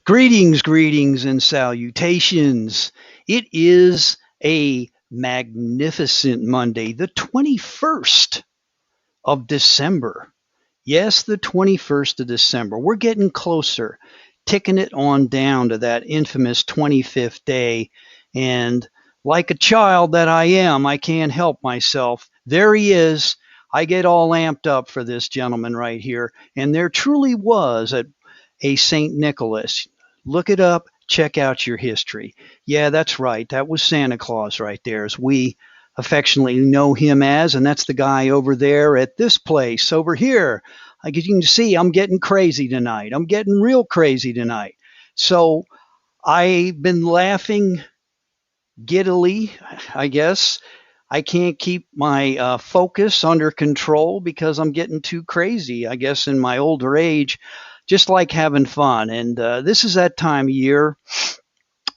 Greetings, greetings, and salutations. It is a magnificent Monday, the 21st of December. Yes, the 21st of December. We're getting closer, ticking it on down to that infamous 25th day. And like a child that I am, I can't help myself. There he is. I get all amped up for this gentleman right here. And there truly was a St. Nicholas. Look it up, check out your history. Yeah, that's right. That was Santa Claus right there, as we affectionately know him as, and that's the guy over there at this place over here. Like you can see, I'm getting crazy tonight. I'm getting real crazy tonight. So I've been laughing giddily, I guess. I can't keep my focus under control because I'm getting too crazy, I guess, in my older age, just like having fun. And this is that time of year.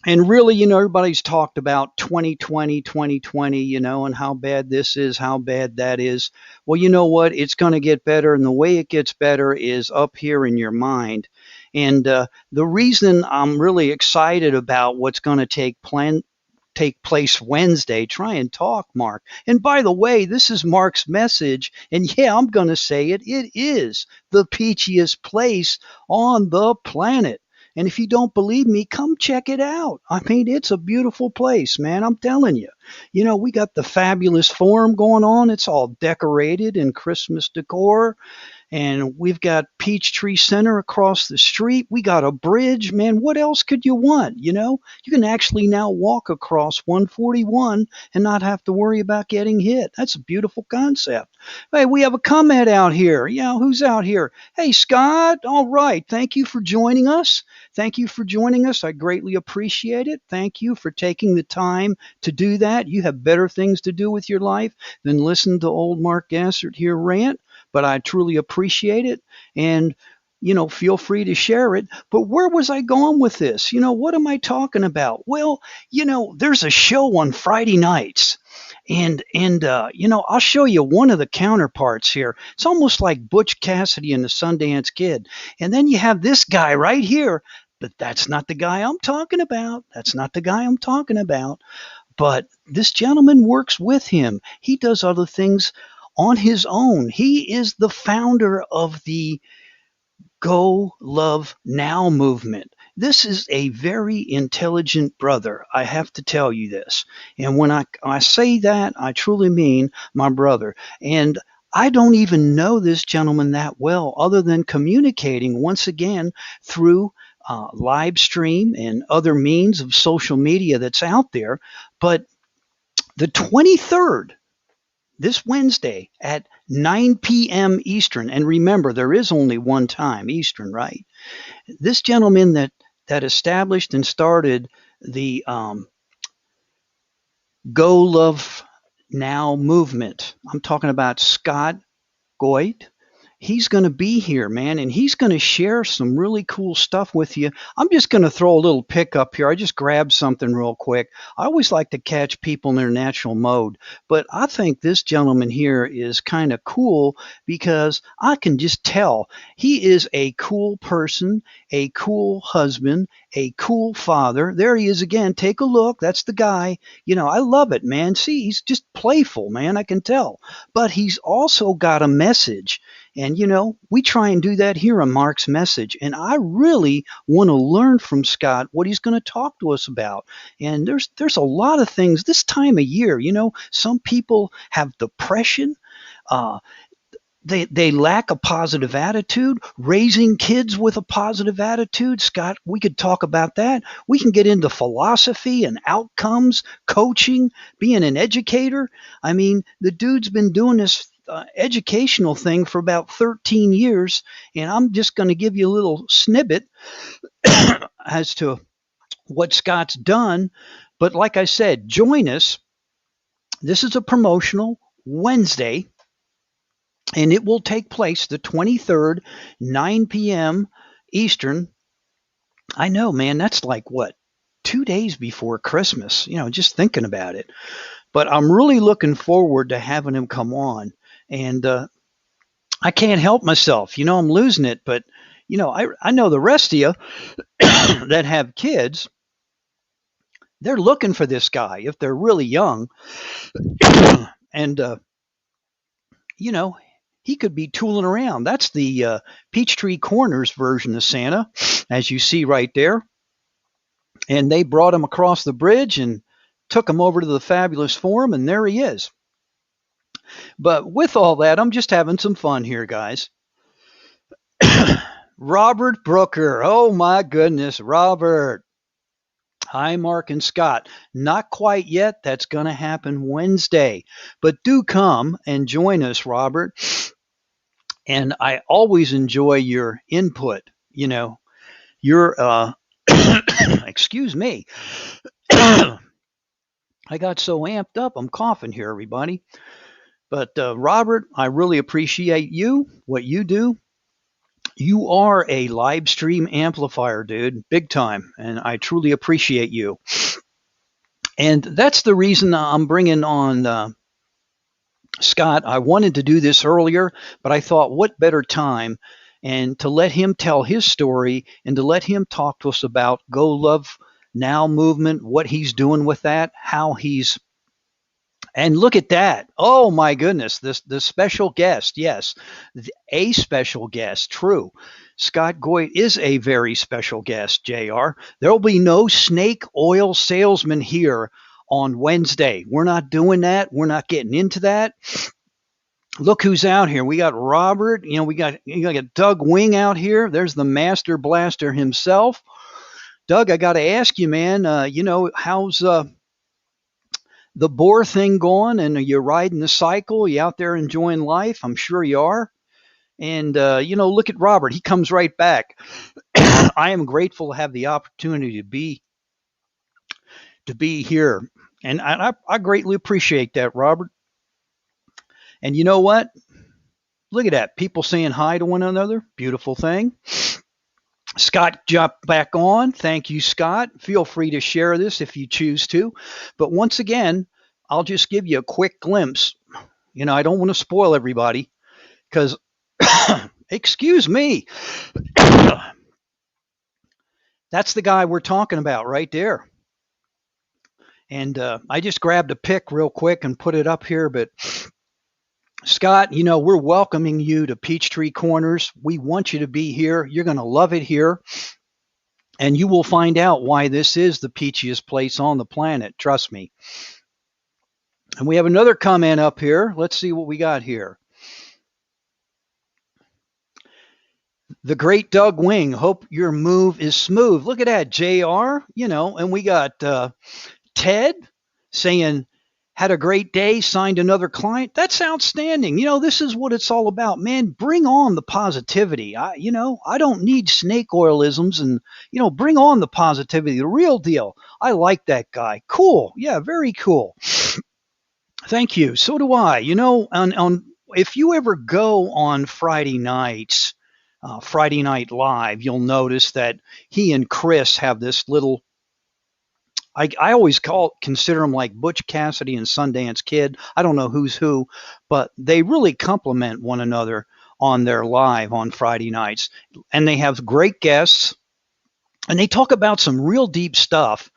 And really, everybody's talked about 2020, 2020, and how bad this is, how bad that is. Well, you know what? It's going to get better. And the way it gets better is up here in your mind. And the reason I'm really excited about what's going to take place Wednesday. Try and talk, Mark. And by the way, this is Mark's message. And yeah, I'm going to say it. It is the peachiest place on the planet. And if you don't believe me, come check it out. I mean, it's a beautiful place, man. I'm telling you. We got the fabulous forum going on. It's all decorated in Christmas decor. And we've got Peachtree Center across the street. We got a bridge. Man, what else could you want? You can actually now walk across 141 and not have to worry about getting hit. That's a beautiful concept. Hey, we have a comment out here. Yeah, who's out here? Hey, Scott. All right. Thank you for joining us. Thank you for joining us. I greatly appreciate it. Thank you for taking the time to do that. You have better things to do with your life than listen to old Mark Gassert here rant, but I truly appreciate it. And, feel free to share it. But where was I going with this? What am I talking about? Well, there's a show on Friday nights. And I'll show you one of the counterparts here. It's almost like Butch Cassidy and the Sundance Kid. And then you have this guy right here. But that's not the guy I'm talking about. That's not the guy I'm talking about. But this gentleman works with him. He does other things on his own. He is the founder of the Go Love Now movement. This is a very intelligent brother. I have to tell you this. And when I say that, I truly mean my brother. And I don't even know this gentleman that well, other than communicating once again through live stream and other means of social media that's out there. But the 23rd, this Wednesday at 9 p.m. Eastern, and remember, there is only one time Eastern, right? This gentleman that established and started the Go Love Now movement, I'm talking about Scott Goit. He's going to be here, man, and he's going to share some really cool stuff with you. I'm just going to throw a little pick up here. I just grabbed something real quick. I always like to catch people in their natural mode, but I think this gentleman here is kind of cool because I can just tell he is a cool person, a cool husband, a cool father. There he is again. Take a look. That's the guy. I love it, man. See, he's just playful, man. I can tell. But he's also got a message. And, we try and do that here on Mark's Message. And I really want to learn from Scott what he's going to talk to us about. And there's a lot of things this time of year. Some people have depression. They lack a positive attitude. Raising kids with a positive attitude, Scott, we could talk about that. We can get into philosophy and outcomes, coaching, being an educator. I mean, the dude's been doing this educational thing for about 13 years, and I'm just going to give you a little snippet as to what Scott's done. But like I said, join us. This is a promotional Wednesday, and it will take place the 23rd, 9 p.m. Eastern. I know, man, that's like what, 2 days before Christmas, just thinking about it. But I'm really looking forward to having him come on. And I can't help myself. I'm losing it, but I know the rest of you that have kids, they're looking for this guy if they're really young. And, you know, he could be tooling around. That's the Peachtree Corners version of Santa, as you see right there. And they brought him across the bridge and took him over to the Fabulous Forum, and there he is. But with all that, I'm just having some fun here, guys. Robert Brooker. Oh, my goodness, Robert. Hi, Mark and Scott. Not quite yet. That's going to happen Wednesday. But do come and join us, Robert. And I always enjoy your input. Your excuse me. I got so amped up. I'm coughing here, everybody. But Robert, I really appreciate you, what you do. You are a live stream amplifier, dude, big time. And I truly appreciate you. And that's the reason I'm bringing on Scott. I wanted to do this earlier, but I thought, what better time and to let him tell his story and to let him talk to us about Go Love Now movement, what he's doing with that, how he's. And look at that. Oh my goodness, the special guest. Yes, a special guest. True. Scott Goit is a very special guest, JR. There will be no snake oil salesman here on Wednesday. We're not doing that. We're not getting into that. Look who's out here. We got Robert. We got Doug Wing out here. There's the Master Blaster himself. Doug, I got to ask you, man. How's the boar thing going? And are you riding the cycle? Are you out there enjoying life? I'm sure you are. And look at Robert. He comes right back. I am grateful to have the opportunity to be here, and I greatly appreciate that, Robert. And you know what? Look at that. People saying hi to one another. Beautiful thing. Scott jumped back on. Thank you, Scott. Feel free to share this if you choose to. But once again, I'll just give you a quick glimpse. I don't want to spoil everybody because, excuse me, that's the guy we're talking about right there. And I just grabbed a pic real quick and put it up here. But Scott, we're welcoming you to Peachtree Corners. We want you to be here. You're going to love it here. And you will find out why this is the peachiest place on the planet. Trust me. And we have another comment up here. Let's see what we got here. The great Doug Wing. Hope your move is smooth. Look at that, JR. And we got Ted saying, had a great day, signed another client. That's outstanding. This is what it's all about, man. Bring on the positivity. I don't need snake oilisms and, bring on the positivity, the real deal. I like that guy. Cool. Yeah, very cool. Thank you. So do I. On if you ever go on Friday nights, Friday Night Live, you'll notice that he and Chris have this little, I always consider them like Butch Cassidy and Sundance Kid. I don't know who's who, but they really complement one another on their live on Friday nights. And they have great guests, and they talk about some real deep stuff.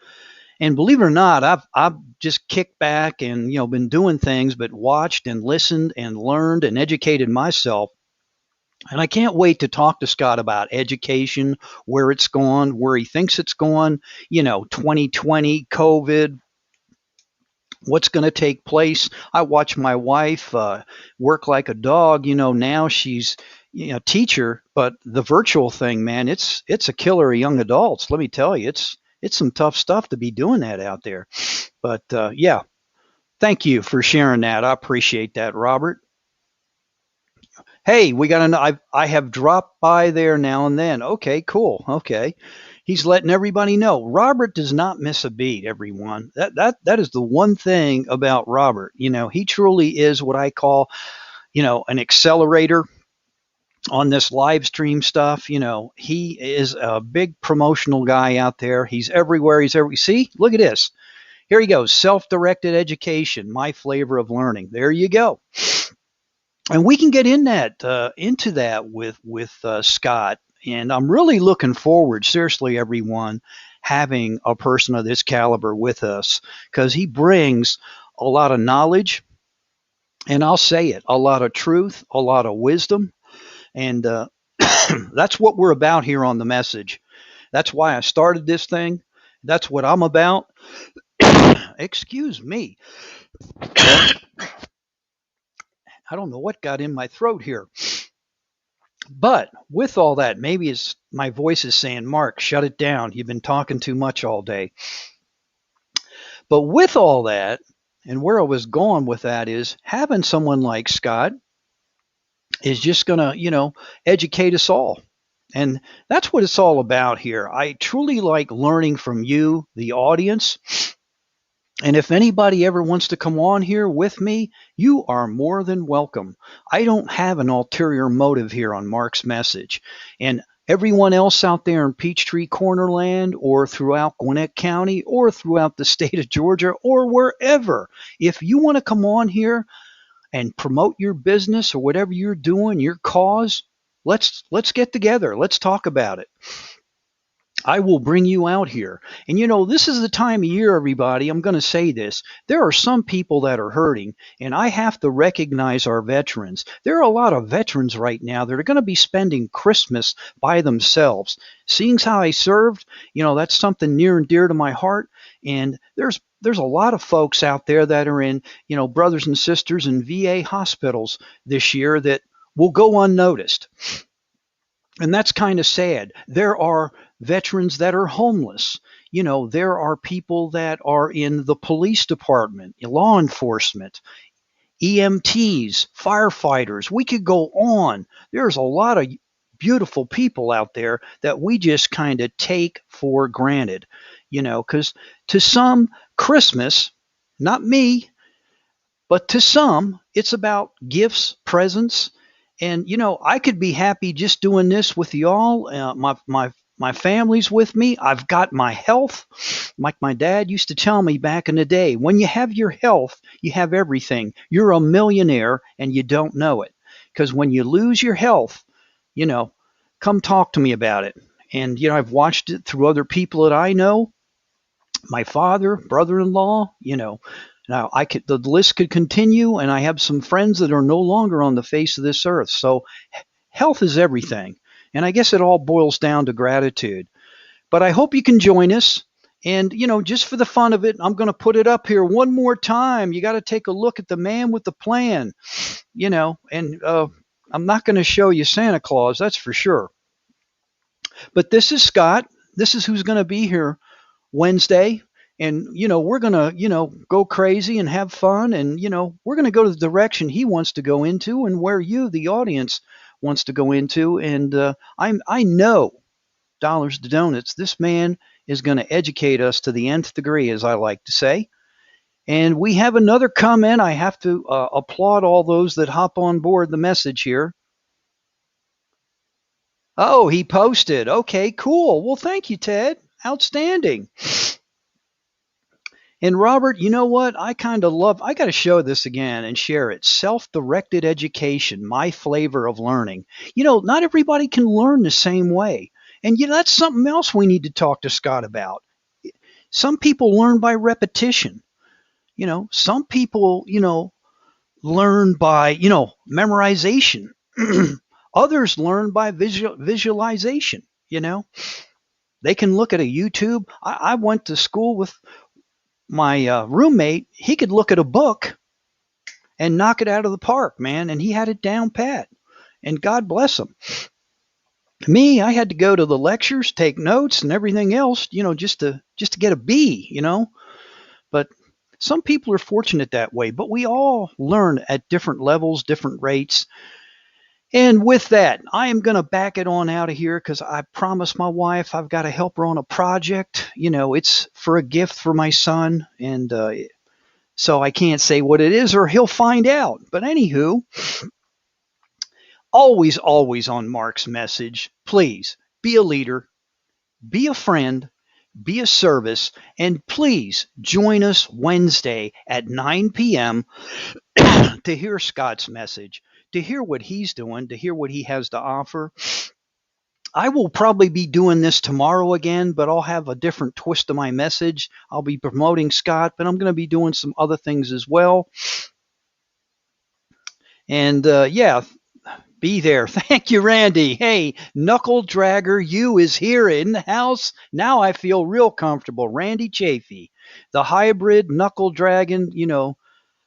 And believe it or not, I've just kicked back and been doing things, but watched and listened and learned and educated myself. And I can't wait to talk to Scott about education, where it's gone, where he thinks it's going, 2020, COVID, what's going to take place. I watch my wife work like a dog. Now she's a teacher, but the virtual thing, man, it's a killer of young adults. Let me tell you, it's some tough stuff to be doing that out there. But yeah, thank you for sharing that. I appreciate that, Robert. Hey, we got I have dropped by there now and then. Okay, cool. Okay. He's letting everybody know. Robert does not miss a beat, everyone. That is the one thing about Robert. He truly is what I call, an accelerator on this live stream stuff. He is a big promotional guy out there. He's everywhere. See, look at this. Here he goes. Self-directed education, my flavor of learning. There you go. And we can get into that with Scott And I'm really looking forward, seriously, everyone, having a person of this caliber with us because he brings a lot of knowledge, and I'll say it, a lot of truth, a lot of wisdom. And that's what we're about here on the message. That's why I started this thing. That's what I'm about. Excuse me. I don't know what got in my throat here. But with all that, maybe it's my voice is saying, Mark, shut it down. You've been talking too much all day. But with all that, and where I was going with that is having someone like Scott is just going to, educate us all. And that's what it's all about here. I truly like learning from you, the audience. And if anybody ever wants to come on here with me, you are more than welcome. I don't have an ulterior motive here on Mark's message. And everyone else out there in Peachtree Cornerland or throughout Gwinnett County or throughout the state of Georgia or wherever, if you want to come on here and promote your business or whatever you're doing, your cause, let's get together. Let's talk about it. I will bring you out here. And this is the time of year, everybody. I'm going to say this. There are some people that are hurting, and I have to recognize our veterans. There are a lot of veterans right now that are going to be spending Christmas by themselves. Seeing how I served, that's something near and dear to my heart. And there's a lot of folks out there that are in, brothers and sisters in VA hospitals this year that will go unnoticed. And that's kind of sad. There are veterans that are homeless. There are people that are in the police department, law enforcement, EMTs, firefighters. We could go on. There's a lot of beautiful people out there that we just kind of take for granted, because to some, Christmas, not me, but to some, it's about gifts, presents. And I could be happy just doing this with y'all. My family's with me. I've got my health. Like my dad used to tell me back in the day, when you have your health, you have everything. You're a millionaire and you don't know it. Because when you lose your health, come talk to me about it. And I've watched it through other people that I know. My father, brother-in-law, now the list could continue, and I have some friends that are no longer on the face of this earth. So health is everything. And I guess it all boils down to gratitude. But I hope you can join us. And, just for the fun of it, I'm going to put it up here one more time. You got to take a look at the man with the plan, and I'm not going to show you Santa Claus, that's for sure. But this is Scott. This is who's going to be here Wednesday. And, we're going to, go crazy and have fun. And, we're going to go to the direction he wants to go into and where you, the audience, wants to go into. And I know, dollars to donuts, this man is going to educate us to the nth degree, as I like to say. And we have another comment. I have to applaud all those that hop on board the message here. Oh, he posted. Okay, cool. Well, thank you, Ted. Outstanding. And Robert, you know what? I kind of love, I got to show this again and share it. Self-directed education, my flavor of learning. Not everybody can learn the same way. And, that's something else we need to talk to Scott about. Some people learn by repetition. Some people, learn by, memorization. Others learn by visualization, They can look at a YouTube. I went to school with my roommate. He could look at a book and knock it out of the park, man, and he had it down pat. And God bless him. Me, I had to go to the lectures, take notes, and everything else, just to get a B, But some people are fortunate that way. But we all learn at different levels, different rates. And with that, I am going to back it on out of here because I promised my wife I've got to help her on a project. It's for a gift for my son. And so I can't say what it is or he'll find out. But anywho, always on Mark's message, please be a leader, be a friend, be a service, and please join us Wednesday at 9 p.m. to hear Scott's message, to hear what he's doing, to hear what he has to offer. I will probably be doing this tomorrow again, but I'll have a different twist to my message. I'll be promoting Scott, but I'm going to be doing some other things as well. And yeah, be there. Thank you, Randy. Hey, Knuckle Dragger, you is here in the house. Now I feel real comfortable. Randy Chafee, the hybrid knuckle dragon,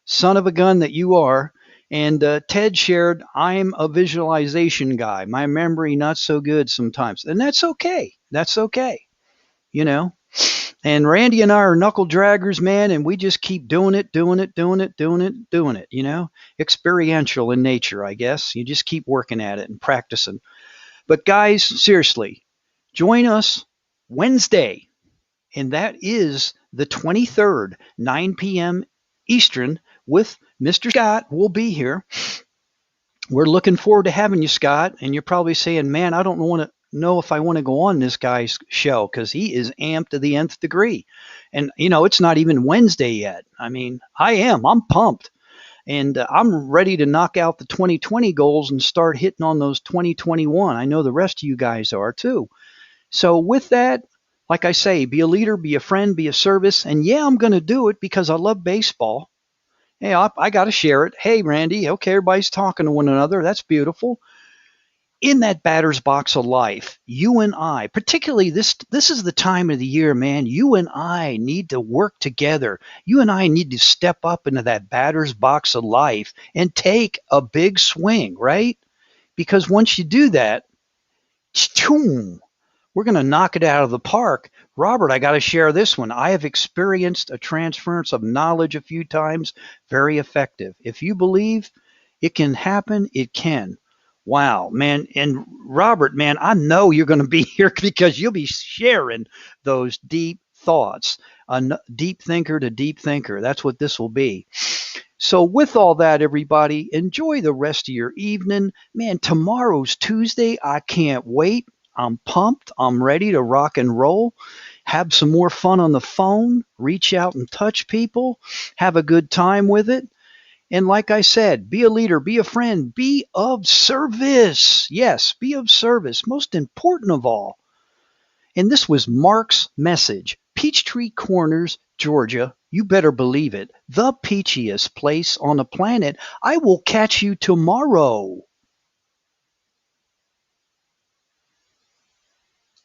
son of a gun that you are. And Ted shared, I'm a visualization guy. My memory not so good sometimes. And that's okay. That's okay. You know, and Randy and I are knuckle draggers, man, and we just keep doing it, doing it, doing it, doing it, doing it, experiential in nature, I guess. You just keep working at it and practicing. But guys, seriously, join us Wednesday, and that is the 23rd, 9 p.m. Eastern, with Mr. Scott. We'll be here. We're looking forward to having you, Scott. And you're probably saying, man, I don't know if I want to go on this guy's show because he is amped to the nth degree. And, it's not even Wednesday yet. I mean, I am. I'm pumped. And I'm ready to knock out the 2020 goals and start hitting on those 2021. I know the rest of you guys are too. So with that, like I say, be a leader, be a friend, be a service. And yeah, I'm going to do it because I love baseball. Hey, I got to share it. Hey, Randy, okay, everybody's talking to one another. That's beautiful. In that batter's box of life, you and I, particularly this is the time of the year, man, you and I need to work together. You and I need to step up into that batter's box of life and take a big swing, right? Because once you do that, we're going to knock it out of the park. Robert, I got to share this one. I have experienced a transference of knowledge a few times, very effective. If you believe it can happen, it can. Wow, man. And Robert, man, I know you're going to be here because you'll be sharing those deep thoughts. Deep thinker to deep thinker. That's what this will be. So with all that, everybody, enjoy the rest of your evening. Man, tomorrow's Tuesday. I can't wait. I'm pumped. I'm ready to rock and roll. Have some more fun on the phone. Reach out and touch people. Have a good time with it. And like I said, be a leader, be a friend, be of service. Yes, be of service. Most important of all. And this was Mark's message. Peachtree Corners, Georgia. You better believe it. The peachiest place on the planet. I will catch you tomorrow.